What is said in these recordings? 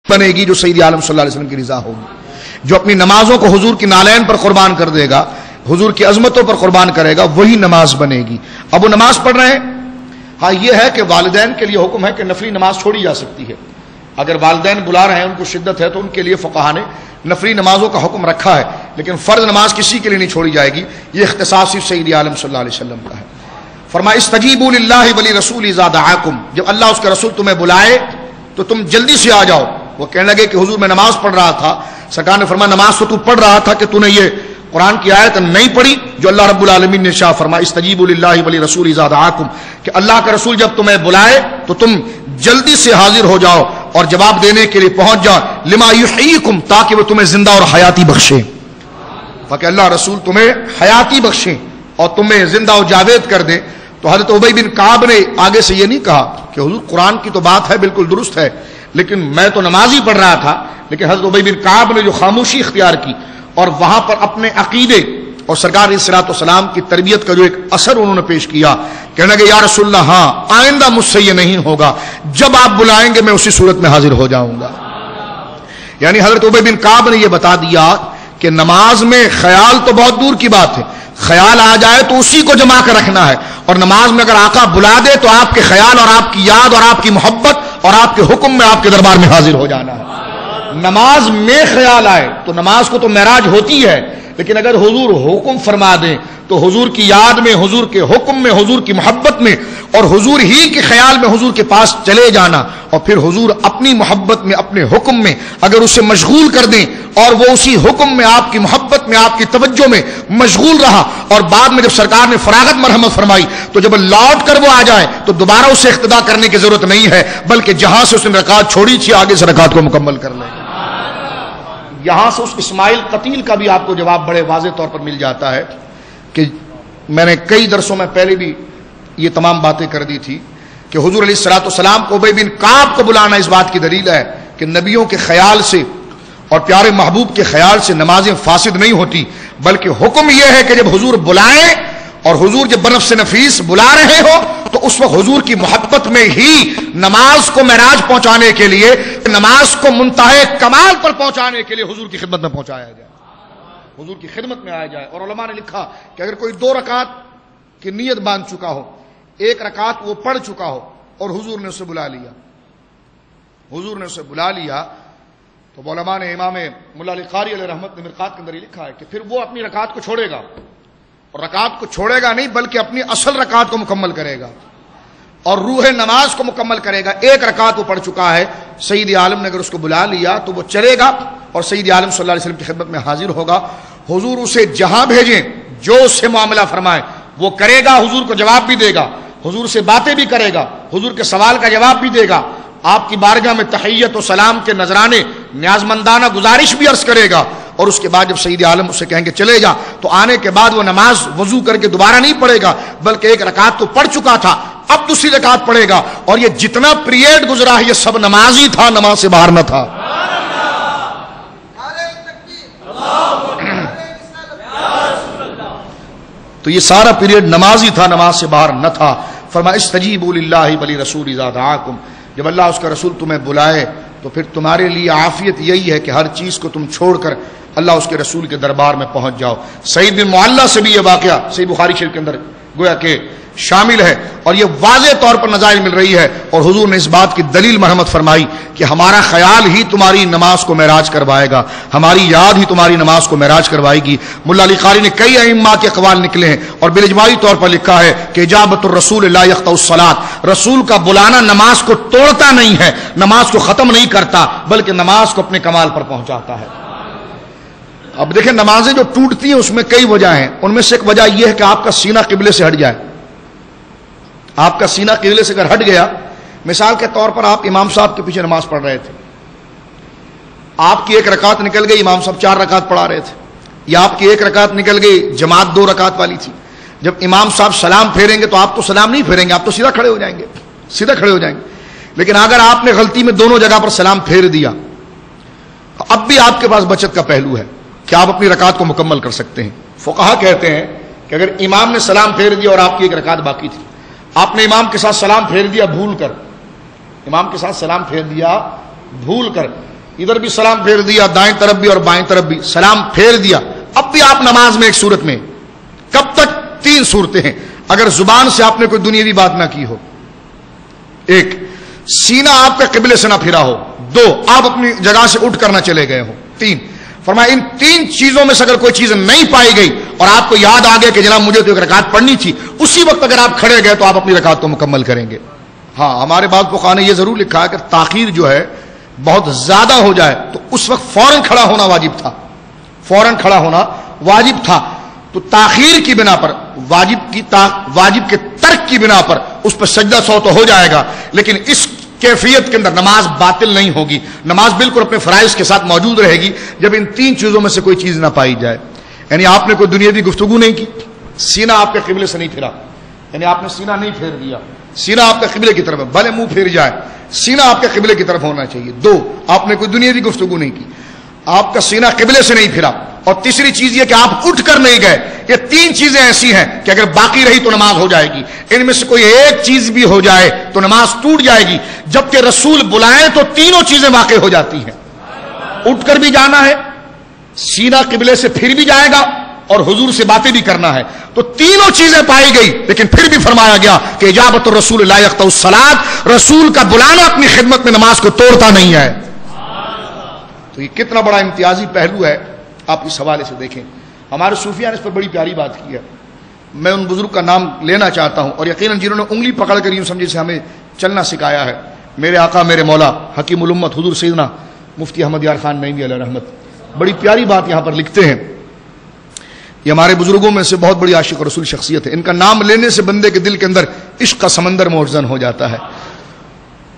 بنے گی جو سید عالم صلی اللہ علیہ وسلم کی رضا ہوگی. جو اپنی نمازوں کو حضور کی نالین پر قربان کر دے گا، حضور کی عظمتوں پر قربان کرے گا، وہی نماز بنے گی. اب وہ نماز پڑھ رہے ہیں. ہاں یہ ہے کہ والدین کے لیے حکم ہے کہ نفلی نماز چھوڑی جا سکتی ہے. اگر والدین بلا رہے ہیں، ان کو شدت ہے، تو ان کے لیے فقہا نے نفلی نمازوں کا حکم رکھا ہے، لیکن فرض نماز کسی کے لیے نہیں چھوڑی جائے گی. یہ اختصاص صرف سید عالم صلی اللہ علیہ وسلم کا ہے. فرمایا استجیبوا للہ ولرسول اذا دعاکم، جب اللہ اس کے رسول تمہیں بلائے تو تم جلدی سے آ جاؤ. وہ کہنے لگے کہ حضور میں نماز پڑھ رہا تھا. سرکار نے فرمایا نماز تو پڑھ رہا تھا کہ تو نے یہ قرآن کی آیت نہیں پڑھی جو اللہ رب العالمین نے ارشاد فرمایا استجیبوا للہ ولرسول اذا دعاکم، کہ اللہ کا رسول جب تمہیں بلائے تو تم جلدی سے حاضر ہو جاؤ اور جواب دینے کے لیے پہنچ جاؤ. لما یحییکم، تاکہ وہ تمہیں زندہ اور حیاتی بخشے، تاکہ اللہ رسول تمہیں حیاتی بخشیں اور تمہیں زندہ و جاوید کر دیں. تو حضرت ابی بن کعب نے آگے سے یہ نہیں کہا کہ حضور قرآن کی تو بات ہے بالکل درست ہے، لیکن میں تو نماز ہی پڑھ رہا تھا. لیکن حضرت ابی بن کعب نے جو خاموشی اختیار کی اور وہاں پر اپنے عقیدے اور سرکار علیہ الصلوۃ والسلام کی تربیت کا جو ایک اثر انہوں نے پیش کیا، کہنے لگے یا رسول اللہ ہاں آئندہ مجھ سے یہ نہیں ہوگا، جب آپ بلائیں گے میں اسی صورت میں حاضر ہو جاؤں گا. یعنی حضرت ابی بن کعب نے یہ بتا دیا کہ نماز میں خیال تو بہت دور کی بات ہے، خیال آ جائے تو اسی کو جما کر رکھنا ہے، اور نماز میں اگر آقا بلا دے تو آپ کے خیال اور آپ کی یاد اور آپ کی محبت اور آپ کے حکم میں آپ کے دربار میں حاضر ہو جانا ہے. نماز میں خیال آئے تو نماز کو تو معراج ہوتی ہے، لیکن اگر حضور حکم فرما دیں تو حضور کی یاد میں، حضور کے حکم میں، حضور کی محبت میں اور حضور ہی کے خیال میں حضور کے پاس چلے جانا، اور پھر حضور اپنی محبت میں، اپنے حکم میں اگر اسے مشغول کر دیں اور وہ اسی حکم میں، آپ کی محبت میں، آپ کی توجہ میں مشغول رہا، اور بعد میں جب سرکار نے فراغت مرحمت فرمائی تو جب لوٹ کر وہ آ جائے تو دوبارہ اسے اقتدا کرنے کی ضرورت نہیں ہے، بلکہ جہاں سے اس نے رکعت چھوڑی تھی آگے سے رکعت کو مکمل کر لے. یہاں سے اس اسماعیل قتیل کا بھی آپ کو جواب بڑے واضح طور پر مل جاتا ہے کہ میں نے کئی درسوں میں پہلے بھی یہ تمام باتیں کر دی تھی کہ حضور علیہ الصلوۃ والسلام کو ابی بن کعب کو بلانا اس بات کی دلیل ہے کہ نبیوں کے خیال سے اور پیارے محبوب کے خیال سے نمازیں فاسد نہیں ہوتی، بلکہ حکم یہ ہے کہ جب حضور بلائیں اور حضور جب بنفس نفیس بلا رہے ہو تو اس وقت حضور کی محبت میں ہی نماز کو معراج پہنچانے کے لیے، نماز کو منتہے کمال پر پہنچانے کے لیے حضور کی خدمت میں پہنچایا جائے، حضور کی خدمت میں آیا جائے. اور علماء نے لکھا کہ اگر کوئی 2 رکعت کی نیت باندھ چکا ہو، 1 رکعت وہ پڑھ چکا ہو اور حضور نے اسے بلا لیا، حضور نے اسے بلا لیا، تو علماء نے، امام ملا علی قاری علیہ رحمت نے مرقات کے اندر یہ لکھا ہے کہ پھر وہ اپنی رکعت کو چھوڑے گا، اور رکعت کو چھوڑے گا نہیں بلکہ اپنی اصل رکعت کو مکمل کرے گا اور روح نماز کو مکمل کرے گا. 1 رکعت وہ پڑھ چکا ہے، سید عالم نے اگر اس کو بلا لیا تو وہ چلے گا اور سید عالم صلی اللہ علیہ وسلم کی خدمت میں حاضر ہوگا. حضور اسے جہاں بھیجیں، جو اس سے معاملہ فرمائے وہ کرے گا، حضور کو جواب بھی دے گا، حضور سے باتیں بھی کرے گا، حضور کے سوال کا جواب بھی دے گا، آپ کی بارگاہ میں تحیت و سلام کے نذرانے نیاز مندانہ گزارش بھی عرض کرے گا. اور اس کے بعد جب سید عالم اسے کہیں گے چلے جا تو آنے کے بعد وہ نماز وضو کر کے دوبارہ نہیں پڑھے گا، بلکہ 1 رکعت تو پڑھ چکا تھا، اب دوسری رکعت پڑھے گا. اور یہ جتنا پیریڈ گزرا ہے یہ سب نماز ہی تھا، نماز سے باہر نہ تھا. تو یہ سارا پیریڈ نماز ہی تھا، نماز سے باہر نہ تھا. فرمایا استجیبوا للہ ولرسول اذا دعاکم، جب اللہ اس کا رسول تمہیں بلائے تو پھر تمہارے لیے عافیت یہی ہے کہ ہر چیز کو تم چھوڑ کر اللہ اس کے رسول کے دربار میں پہنچ جاؤ. سعید بن معلہ سے بھی یہ واقعہ صحیح بخاری شریف کے اندر گویا کہ شامل ہے، اور یہ واضح طور پر نظائر مل رہی ہے. اور حضور نے اس بات کی دلیل مرحمت فرمائی کہ ہمارا خیال ہی تمہاری نماز کو معراج کروائے گا، ہماری یاد ہی تمہاری نماز کو معراج کروائے گی. ملا علی قاری نے کئی ائمہ کے اقوال نکلے ہیں اور بالاجماعی طور پر لکھا ہے کہ اجابت الرسول لا یقطع الصلاۃ، رسول کا بلانا نماز کو توڑتا نہیں ہے، نماز کو ختم نہیں کرتا، بلکہ نماز کو اپنے کمال پر پہنچاتا ہے. اب دیکھیں نمازیں جو ٹوٹتی ہیں اس میں کئی وجہ ہیں، ان میں سے ایک وجہ یہ ہے کہ آپ کا سینہ قبلے سے ہٹ جائے. آپ کا سینہ قبلے سے اگر ہٹ گیا، مثال کے طور پر آپ امام صاحب کے پیچھے نماز پڑھ رہے تھے، آپ کی 1 رکعت نکل گئی، امام صاحب 4 رکعت پڑھا رہے تھے، یا آپ کی 1 رکعت نکل گئی، جماعت 2 رکعت والی تھی. جب امام صاحب سلام پھیریں گے تو آپ تو سلام نہیں پھیریں گے، آپ تو سیدھا کھڑے ہو جائیں گے، سیدھا کھڑے ہو جائیں گے. لیکن اگر آپ نے غلطی میں دونوں جگہ پر سلام پھیر دیا، اب بھی آپ کے پاس بچت کا پہلو ہے کہ آپ اپنی رکعت کو مکمل کر سکتے ہیں. فقہا کہتے ہیں کہ اگر امام نے سلام پھیر دیا اور آپ کی 1 رکعت باقی تھی، آپ نے امام کے ساتھ سلام پھیر دیا بھول کر، امام کے ساتھ سلام پھیر دیا بھول کر، ادھر بھی سلام پھیر دیا، دائیں طرف بھی اور بائیں طرف بھی سلام پھیر دیا، اب بھی آپ نماز میں ایک صورت میں، کب تک؟ 3 صورتیں ہیں اگر زبان سے آپ نے کوئی دنیاوی بات نہ کی ہو، 1 سینہ آپ کا قبلے سے نہ پھرا ہو، 2 آپ اپنی جگہ سے اٹھ کر نہ چلے گئے ہو، 3 فرمایا ان 3 چیزوں میں سے اگر کوئی چیز نہیں پائی گئی اور آپ کو یاد آ گیا کہ جناب مجھے تو ایک رکعت پڑھنی تھی، اسی وقت اگر آپ کھڑے گئے تو آپ اپنی رکعت کو مکمل کریں گے۔ ہاں ہمارے بعض فقہاء نے یہ ضرور لکھا ہے کہ تاخیر جو ہے بہت زیادہ ہو جائے تو اس وقت فوراً کھڑا ہونا واجب تھا، فوراً کھڑا ہونا واجب تھا، تو تاخیر کی بنا پر واجب کے ترک کی بنا پر اس پر سجدہ سو تو ہو جائے گا، لیکن اس کیفیت کے اندر نماز باطل نہیں ہوگی، نماز بالکل اپنے فرائض کے ساتھ موجود رہے گی جب ان 3 چیزوں میں سے کوئی چیز نہ پائی جائے۔ یعنی آپ نے کوئی دنیاوی گفتگو نہیں کی، سینہ آپ کے قبلے سے نہیں پھرا، یعنی آپ نے سینہ نہیں پھیر دیا، سینہ آپ کے قبلے کی طرف ہے، بھلے منہ پھیر جائے سینہ آپ کے قبلے کی طرف ہونا چاہیے۔ 2 آپ نے کوئی دنیاوی گفتگو نہیں کی، آپ کا سینہ قبلے سے نہیں پھرا، اور تیسری چیز یہ کہ آپ اٹھ کر نہیں گئے۔ یہ 3 چیزیں ایسی ہیں کہ اگر باقی رہی تو نماز ہو جائے گی، ان میں سے کوئی ایک چیز بھی ہو جائے تو نماز ٹوٹ جائے گی، جبکہ رسول بلائیں تو تینوں چیزیں واقع ہو جاتی ہیں۔ اٹھ کر بھی جانا ہے، سینہ قبلے سے پھر بھی جائے گا، اور حضور سے باتیں بھی کرنا ہے، تو تینوں چیزیں پائی گئی، لیکن پھر بھی فرمایا گیا کہ اجابت الرسول لا یقطع الصلاۃ، رسول کا بلانا اپنی خدمت میں نماز کو توڑتا نہیں ہے۔ تو یہ کتنا بڑا امتیازی پہلو ہے، آپ اس حوالے سے دیکھیں۔ ہمارے صوفیہ نے اس پر بڑی پیاری بات کی ہے، میں ان بزرگ کا نام لینا چاہتا ہوں، اور یقیناً جنہوں نے انگلی پکڑ کر یوں سمجھے سے ہمیں چلنا سکھایا ہے، میرے آقا میرے مولا حکیم الامت حضور سیدنا مفتی احمد یار خان نعیمی علیہ رحمت بڑی پیاری بات یہاں پر لکھتے ہیں۔ یہ ہمارے بزرگوں میں سے بہت بڑی عاشق رسول شخصیت ہے، ان کا نام لینے سے بندے کے دل کے اندر عشق کا سمندر موجزن ہو جاتا ہے۔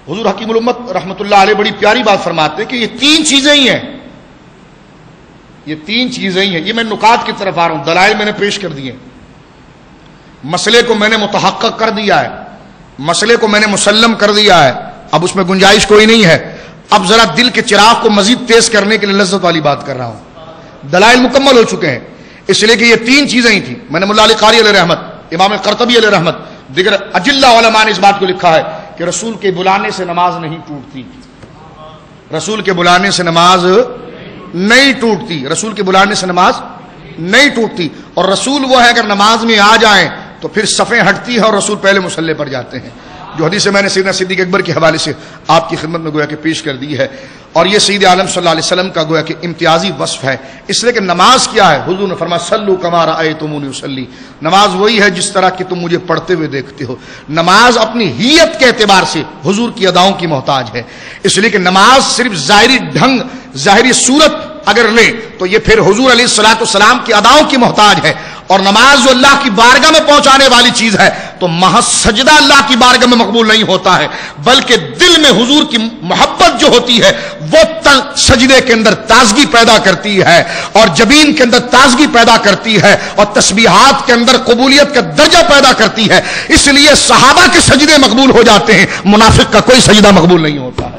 حضور حکیم الامت رحمت اللہ علیہ بڑی پیاری بات فرماتے ہیں کہ یہ 3 چیزیں ہی ہیں، یہ 3 چیزیں ہی ہیں۔ یہ میں نکات کی طرف آ رہا ہوں، دلائل میں نے پیش کر دیے، مسئلے کو میں نے متحقق کر دیا ہے، مسئلے کو میں نے مسلم کر دیا ہے، اب اس میں گنجائش کوئی نہیں ہے۔ اب ذرا دل کے چراغ کو مزید تیز کرنے کے لیے لذت والی بات کر رہا ہوں، دلائل مکمل ہو چکے ہیں، اس لیے کہ یہ 3 چیزیں ہی تھیں۔ میں نے مولا علی قاری علیہ رحمت، امام قرطبی علیہ رحمت، دیگر اجلہ علماء نے اس بات کو لکھا ہے کہ رسول کے بلانے سے نماز نہیں ٹوٹتی، رسول کے بلانے سے نماز نہیں ٹوٹتی، رسول کے بلانے سے نماز نہیں ٹوٹتی، اور رسول وہ ہے اگر نماز میں آ جائیں تو پھر صفیں ہٹتی ہیں اور رسول پہلے مصلی پر جاتے ہیں، جو حدیث میں نے سیدنا صدیق اکبر کے حوالے سے آپ کی خدمت میں گویا کہ پیش کر دی ہے، اور یہ سید عالم صلی اللہ علیہ وسلم کا گویا کہ امتیازی وصف ہے۔ اس لیے کہ نماز کیا ہے، حضور نے فرمایا صلو کما رأیتمونی اصلی، نماز وہی ہے جس طرح کہ تم مجھے پڑھتے ہوئے دیکھتے ہو۔ نماز اپنی ہیت کے اعتبار سے حضور کی اداؤں کی محتاج ہے، اس لیے کہ نماز صرف ظاہری ڈھنگ ظاہری صورت اگر لیں تو یہ پھر حضور علیہ الصلوۃ والسلام کی اداؤں کی محتاج ہے، اور نماز جو اللہ کی بارگاہ میں پہنچانے والی چیز ہے تو محض سجدہ اللہ کی بارگاہ میں مقبول نہیں ہوتا ہے، بلکہ دل میں حضور کی محبت جو ہوتی ہے وہ سجدے کے اندر تازگی پیدا کرتی ہے، اور جبین کے اندر تازگی پیدا کرتی ہے، اور تسبیحات کے اندر قبولیت کا درجہ پیدا کرتی ہے۔ اس لیے صحابہ کے سجدے مقبول ہو جاتے ہیں، منافق کا کوئی سجدہ مقبول نہیں ہوتا ہے۔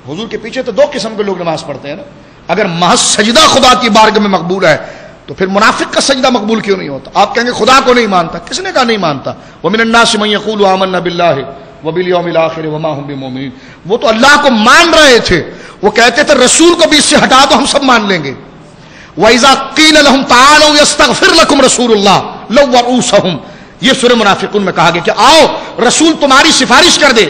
حضور کے پیچھے تو 2 قسم کے لوگ نماز پڑھتے ہیں نا، اگر محض سجدہ خدا کی بارگاہ میں مقبول ہے تو پھر منافق کا سجدہ مقبول کیوں نہیں ہوتا؟ آپ کہیں گے خدا کو نہیں مانتا، کس نے کہا نہیں مانتا؟ وَمِنَ النَّاسِ مَن يَقُولُ آمَنَّا بِاللَّهِ وَبِالْيَوْمِ الْآخِرِ وَمَا هُمْ بِمُؤْمِنِينَ، وہ تو اللہ کو مان رہے تھے، وہ کہتے تھے رسول کو بھی اس سے ہٹا دو ہم سب مان لیں گے۔ وَإِذَا قِيلَ لَهُمْ تَعَالَوْا يَسْتَغْفِرْ لَكُمْ رَسُولُ اللَّهِ لَوَّوْا رُؤُوسَهُمْ، یہ سورہ منافقون میں کہا گیا کہ آؤ رسول تمہاری سفارش کر دے۔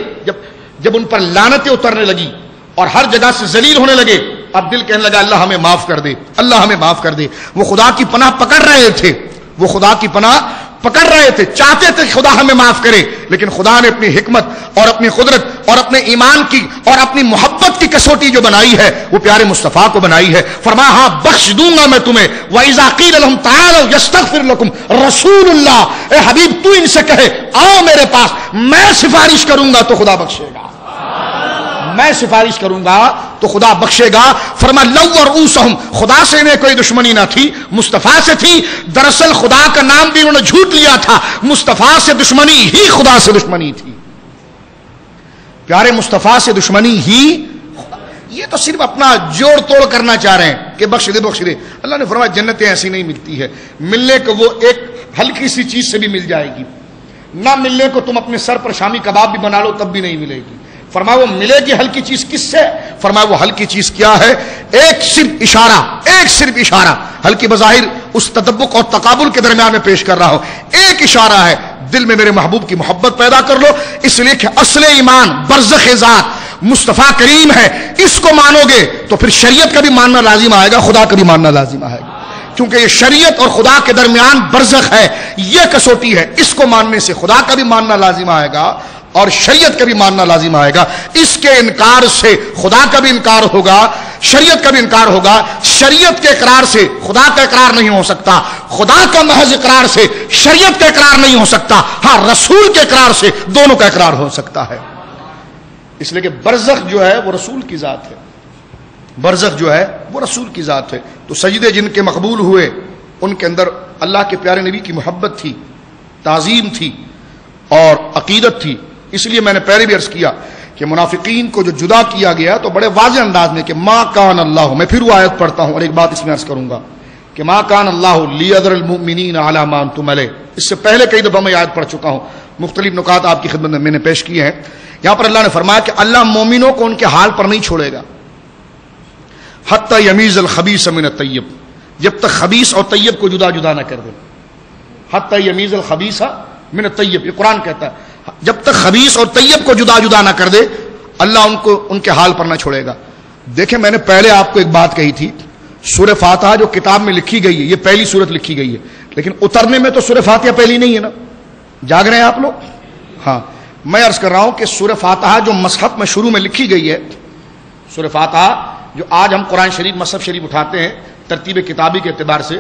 جب ان پر لعنتیں اترنے لگی اور ہر جگہ سے ذلیل ہونے لگے، اب دل کہنے لگا اللہ ہمیں معاف کر دے، اللہ ہمیں معاف کر دے۔ وہ خدا کی پناہ پکڑ رہے تھے، وہ خدا کی پناہ پکڑ رہے تھے، چاہتے تھے خدا ہمیں معاف کرے، لیکن خدا نے اپنی حکمت اور اپنی قدرت اور اپنے ایمان کی اور اپنی محبت کی کسوٹی جو بنائی ہے وہ پیارے مصطفیٰ کو بنائی ہے۔ فرمایا ہاں بخش دوں گا میں تمہیں۔ وَإِذَا قِيلَ لَهُمْ تَعَالَوْا يَسْتَغْفِرْ لَكُمْ رَسُولُ اللَّهِ، اے حبیب تو ان سے کہے آؤ میرے پاس، میں سفارش کروں گا تو خدا بخشے گا، میں سفارش کروں گا تو خدا بخشے گا۔ فرمایا لَوَّوْا رُؤُوسَهُمْ، خدا سے انہیں کوئی دشمنی نہ تھی، مصطفیٰ سے تھی۔ دراصل خدا کا نام بھی انہوں نے جھوٹ لیا تھا، مصطفیٰ سے دشمنی ہی خدا سے دشمنی تھی، پیارے مصطفیٰ سے دشمنی ہی۔ یہ تو صرف اپنا جوڑ توڑ کرنا چاہ رہے ہیں کہ بخش دے بخش دے۔ اللہ نے فرمایا جنتیں ایسی نہیں ملتی ہے، ملنے کو وہ ایک ہلکی سی چیز سے بھی مل جائے گی، نہ ملنے کو تم اپنے سر پر شامی کباب بھی بنا لو تب بھی نہیں ملے گی۔ فرمایا وہ ملے گی ہلکی چیز کس سے؟ فرمایا وہ ہلکی چیز کیا ہے؟ ایک صرف اشارہ، ہلکی بظاہر اس تدبق اور تقابل کے درمیان میں پیش کر رہا ہوں، ایک اشارہ ہے، دل میں میرے محبوب کی محبت پیدا کر لو، اس لیے کہ اصل ایمان برزخ ذات مصطفیٰ کریم ہے، اس کو مانو گے تو پھر شریعت کا بھی ماننا لازم آئے گا، خدا کا بھی ماننا لازم آئے گا، کیونکہ یہ شریعت اور خدا کے درمیان برزخ ہے، یہ کسوٹی ہے، اس کو ماننے سے خدا کا بھی ماننا لازم آئے گا اور شریعت کا بھی ماننا لازم آئے گا، اس کے انکار سے خدا کا بھی انکار ہوگا، شریعت کا بھی انکار ہوگا، شریعت کے اقرار سے خدا کا اقرار نہیں ہو سکتا، خدا کا محض اقرار سے شریعت کا اقرار نہیں ہو سکتا، ہاں رسول کے اقرار سے دونوں کا اقرار ہو سکتا ہے، اس لیے کہ برزخ جو ہے وہ رسول کی ذات ہے، برزخ جو ہے وہ رسول کی ذات ہے، تو سجدے جن کے مقبول ہوئے ان کے اندر اللہ کے پیارے نبی کی محبت تھی، تعظیم تھی اور عقیدت تھی، اس لیے میں نے پہلے بھی عرض کیا کہ منافقین کو جو جدا کیا گیا تو بڑے واضح انداز میں کہ ما کان اللہ، میں پھر وہ آیت پڑھتا ہوں اور ایک بات اس میں عرض کروں گا کہ ما کان اللہ لیذر المؤمنین علی ما انتم علیہ، اس سے پہلے کئی دفعہ میں آیت پڑھ چکا ہوں، مختلف نکات آپ کی خدمت میں نے پیش کیے ہیں، یہاں پر اللہ نے فرمایا کہ اللہ مومنوں کو ان کے حال پر نہیں چھوڑے گا، حتی یمیز الخبیث من الطیب، جب تک خبیث اور طیب کو جدا جدا نہ کر دے، حتی یمیز الخبیث من الطیب، یہ قرآن کہتا ہے جب تک خبیث اور طیب کو جدا جدا نہ کر دے اللہ ان کے حال پر نہ چھوڑے گا۔ دیکھیں میں نے پہلے آپ کو ایک بات کہی تھی، سورہ فاتحہ جو کتاب میں لکھی گئی ہے یہ پہلی سورت لکھی گئی ہے، لیکن اترنے میں تو سورہ فاتحہ پہلی نہیں ہے نا، جاگ رہے ہیں آپ لوگ؟ ہاں میں عرض کر رہا ہوں کہ سورہ فاتحہ جو مصحف میں شروع میں لکھی گئی ہے، سورہ فاتحہ جو آج ہم قرآن شریف مصحف شریف اٹھاتے ہیں ترتیب کتابی کے اعتبار سے،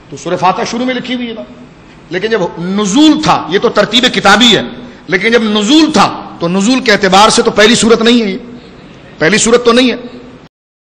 تو سورہ فاتحہ شروع میں لکھی ہوئی ہے نا، لیکن جب نزول تھا، یہ تو ترتیب کتابی ہے، لیکن جب نزول تھا تو نزول کے اعتبار سے تو پہلی سورت نہیں ہے، یہ پہلی سورت تو نہیں ہے،